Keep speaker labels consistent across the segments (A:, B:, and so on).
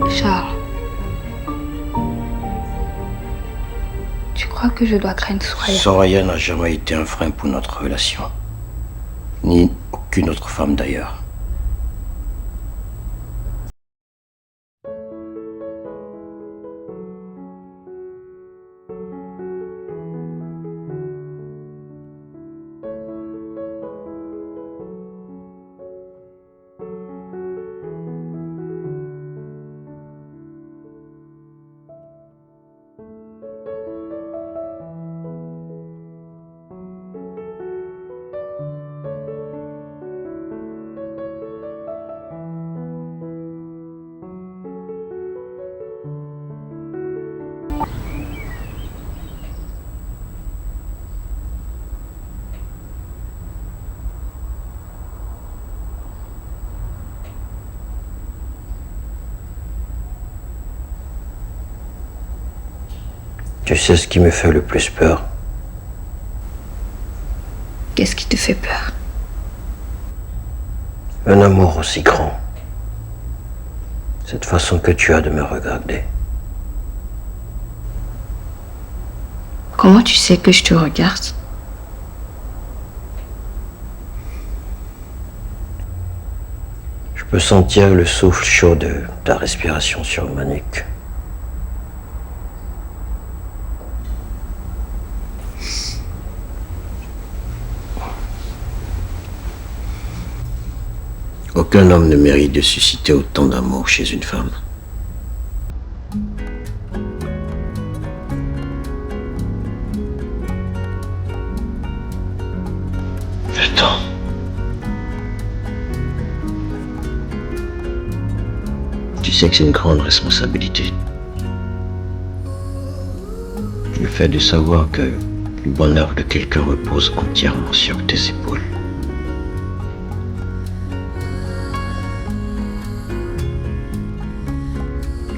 A: Charles, tu crois que je dois craindre Soraya?
B: Soraya n'a jamais été un frein pour notre relation. Ni aucune autre femme d'ailleurs. Tu sais ce qui me fait le plus peur?
A: Qu'est-ce qui te fait peur?
B: Un amour aussi grand. Cette façon que tu as de me regarder.
A: Comment tu sais que je te regarde?
B: Je peux sentir le souffle chaud de ta respiration sur ma nuque. Aucun homme ne mérite de susciter autant d'amour chez une femme. Je t'en. Tu sais que c'est une grande responsabilité. Le fait de savoir que le bonheur de quelqu'un repose entièrement sur tes épaules.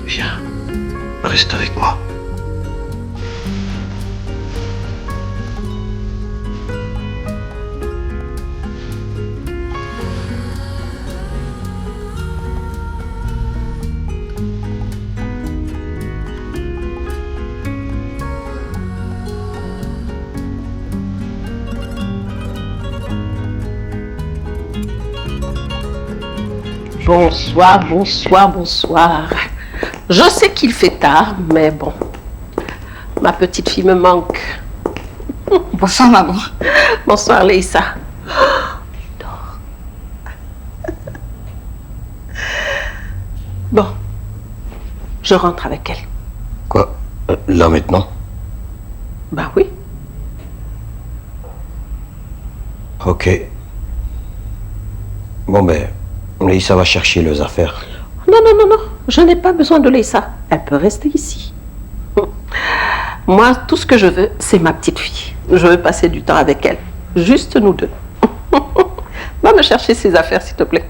B: Viens, reste avec moi.
C: Bonsoir, bonsoir, bonsoir. Je sais qu'il fait tard, mais bon, ma petite fille me manque.
A: Bonsoir, maman.
C: Bonsoir, Leïssa. Dors. Bon, je rentre avec elle.
B: Quoi? Là maintenant?
C: Ben oui.
B: Ok. Bon ben, Leïssa va chercher leurs affaires.
C: Non, non, non, non, je n'ai pas besoin de Leïssa. Elle peut rester ici. Moi, tout ce que je veux, c'est ma petite fille. Je veux passer du temps avec elle. Juste nous deux. Va me chercher ses affaires, s'il te plaît.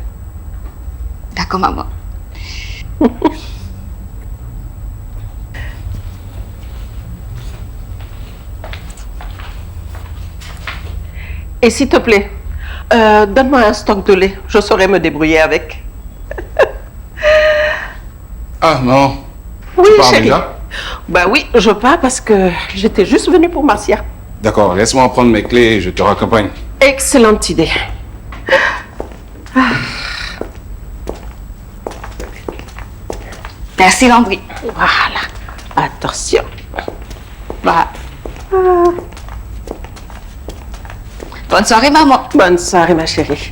A: D'accord, maman.
C: Et s'il te plaît, donne-moi un stock de lait. Je saurai me débrouiller avec.
D: Ah non.
C: Oui,
D: Tu pars
C: chérie.
D: déjà?
C: Bah oui, je pars parce que j'étais juste venue pour Marcia.
D: D'accord, laisse-moi prendre mes clés et je te raccompagne.
C: Excellente idée.
A: Merci, Landry.
C: Voilà. Attention. Bah,
A: Bonne soirée, maman.
C: bonne soirée, ma chérie.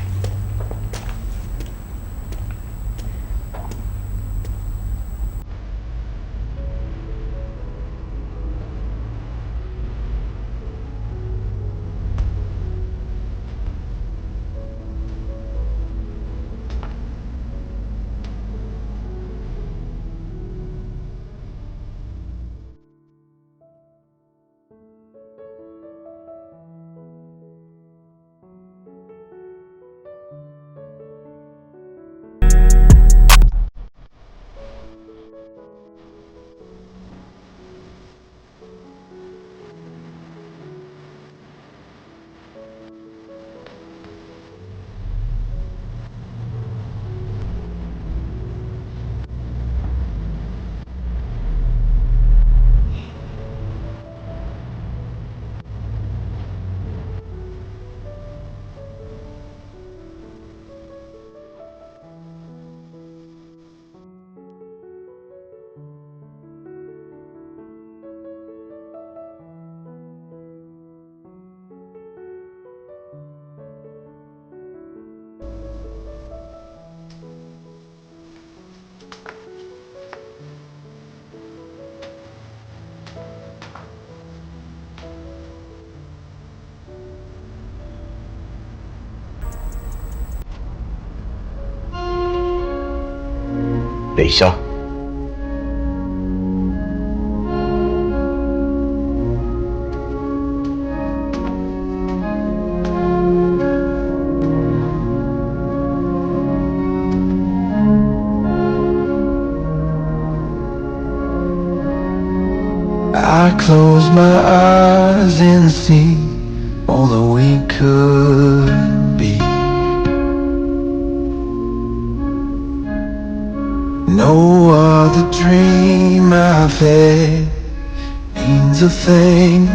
B: Leïssa.
E: I close my eyes and see all that we could be. No other dream I've had means a thing.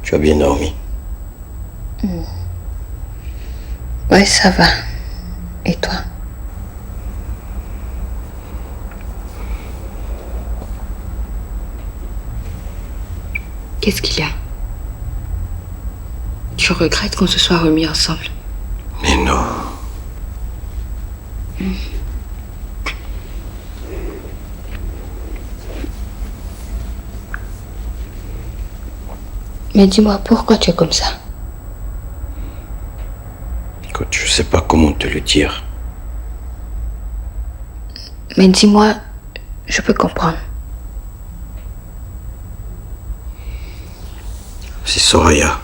B: Tu as bien dormi?
A: Ouais, ça va. Et toi? Qu'est-ce qu'il y a? Tu regrettes qu'on se soit remis ensemble?
B: Mais non.
A: Mais dis-moi, pourquoi tu es comme ça?
B: Écoute, je sais pas comment te le dire.
A: Mais dis-moi, je peux comprendre.
B: C'est Soraya.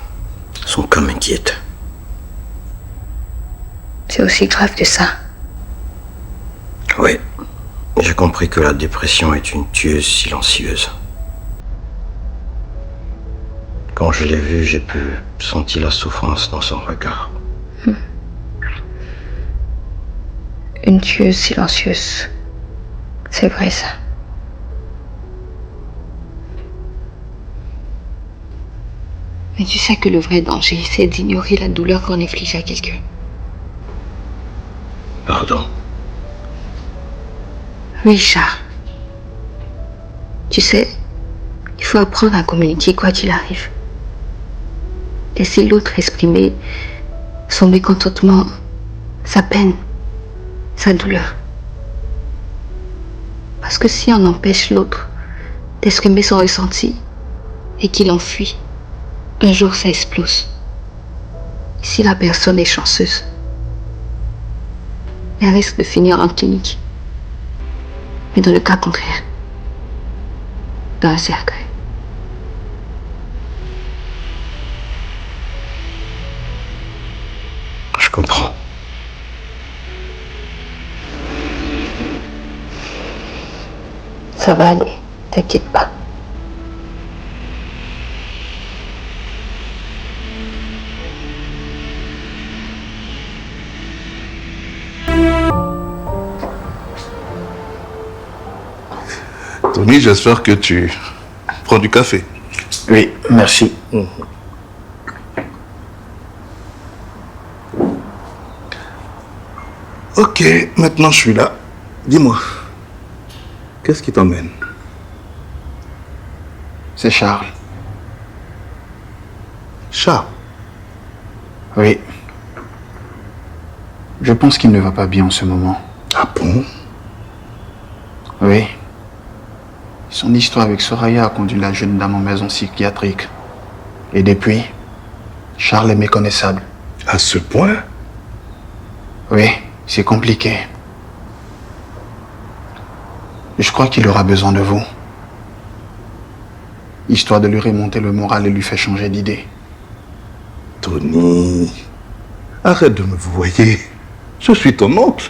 B: Son cas m'inquiète.
A: C'est aussi grave que ça.
B: Oui. J'ai compris que la dépression est une tueuse silencieuse. Quand je l'ai vue, j'ai pu sentir la souffrance dans son regard.
A: Une tueuse silencieuse. C'est vrai ça. Mais tu sais que le vrai danger, c'est d'ignorer la douleur qu'on inflige à quelqu'un.
B: Pardon.
A: Oui, Charles. Tu sais, il faut apprendre à communiquer quoi qu'il arrive. Laisser l'autre exprimer son mécontentement, sa peine, sa douleur. Parce que si on empêche l'autre d'exprimer son ressenti et qu'il enfuit, un jour ça explose. Si la personne est chanceuse, elle risque de finir en clinique. Mais dans le cas contraire, dans un cercueil.
B: Je comprends.
A: Ça va aller, t'inquiète pas.
F: Tony, j'espère que tu prends du café.
B: Oui, merci.
F: Ok, maintenant je suis là. Dis-moi, qu'est-ce qui t'emmène?
G: C'est Charles.
F: Charles?
G: Oui. Je pense qu'il ne va pas bien en ce moment.
F: Ah bon?
G: Oui. Son histoire avec Soraya a conduit la jeune dame en maison psychiatrique. Et depuis, Charles est méconnaissable.
F: À ce point?
G: Oui, c'est compliqué. Je crois qu'il aura besoin de vous. Histoire de lui remonter le moral et lui faire changer d'idée.
F: Tony, arrête de me vouvoyer. Je suis ton oncle.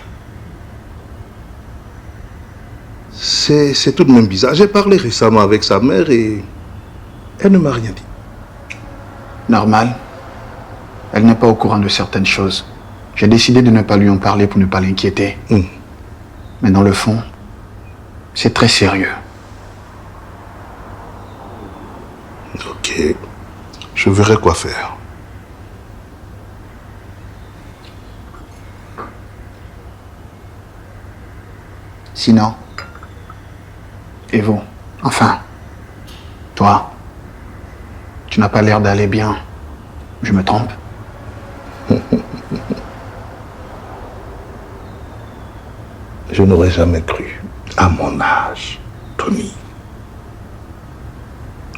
F: C'est tout de même bizarre. J'ai parlé récemment avec sa mère et elle ne m'a rien dit.
G: Normal. Elle n'est pas au courant de certaines choses. J'ai décidé de ne pas lui en parler pour ne pas l'inquiéter. Mais dans le fond, c'est très sérieux.
F: Ok. Je verrai quoi faire.
G: Sinon, et vous, Enfin, toi, tu n'as pas l'air d'aller bien. Je me trompe?
F: Je n'aurais jamais cru, à mon âge, Tony,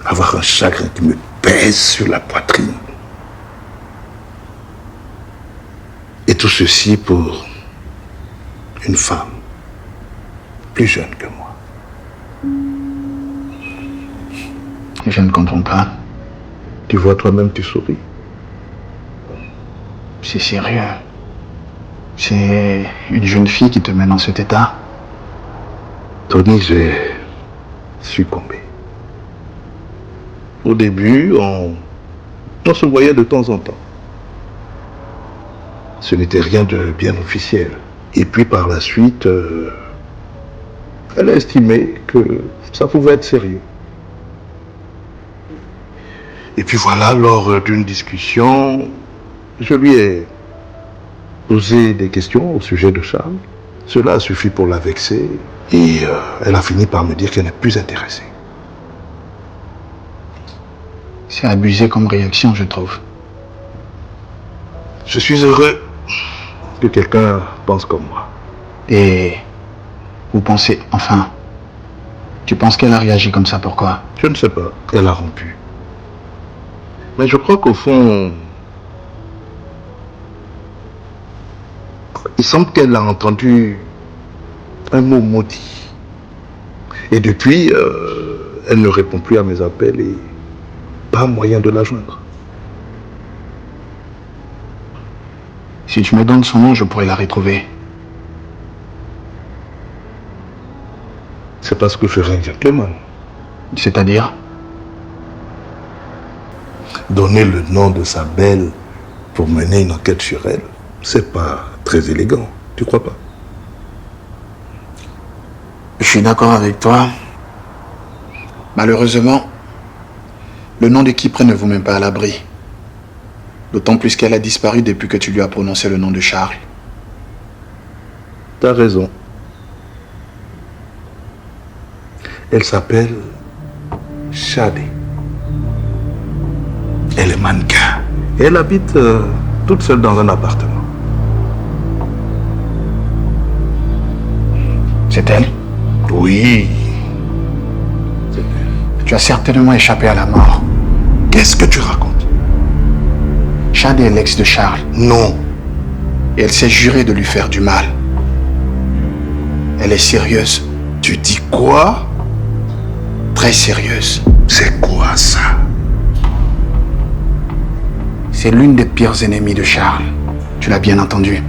F: avoir un chagrin qui me pèse sur la poitrine. Et tout ceci pour une femme plus jeune que moi.
G: Je ne comprends pas.
F: Tu vois toi-même, tu souris.
G: C'est sérieux. C'est une jeune fille qui te met dans cet état.
F: Tony, j'ai succombé. Au début, on se voyait de temps en temps. Ce n'était rien de bien officiel. Et puis par la suite, elle a estimé que ça pouvait être sérieux. Et puis voilà, lors d'une discussion, je lui ai posé des questions au sujet de Charles. Cela a suffi pour la vexer et elle a fini par me dire qu'elle n'est plus intéressée.
G: C'est abusé comme réaction, je trouve.
F: Je suis heureux que quelqu'un pense comme moi.
G: Et vous pensez, enfin, tu penses qu'elle a réagi comme ça, pourquoi?
F: Je ne sais pas, elle a rompu. Mais je crois qu'au fond, il semble qu'elle a entendu un mot maudit. Et depuis, elle ne répond plus à mes appels et pas moyen de la joindre.
G: Si tu me donnes son nom, je pourrais la retrouver.
F: C'est pas ce que ferait un gentleman.
G: C'est-à-dire?
F: Donner le nom de sa belle pour mener une enquête sur elle, c'est pas très élégant, tu crois pas?
G: Je suis d'accord avec toi. Malheureusement, le nom de Kypre ne vous met pas à l'abri. D'autant plus qu'elle a disparu depuis que tu lui as prononcé le nom de Charles.
F: T'as raison. Elle s'appelle Shadé. Elle est mannequin. Et elle habite toute seule dans un appartement.
G: C'est elle?
F: Oui. C'est elle.
G: Tu as certainement échappé à la mort.
F: Qu'est-ce que tu racontes?
G: Shadé est l'ex de Charles.
F: Non.
G: Et elle s'est jurée de lui faire du mal. Elle est sérieuse.
F: Tu dis quoi?
G: Très sérieuse.
F: C'est quoi ça?
G: C'est l'une des pires ennemies de Charles. Tu l'as bien entendu.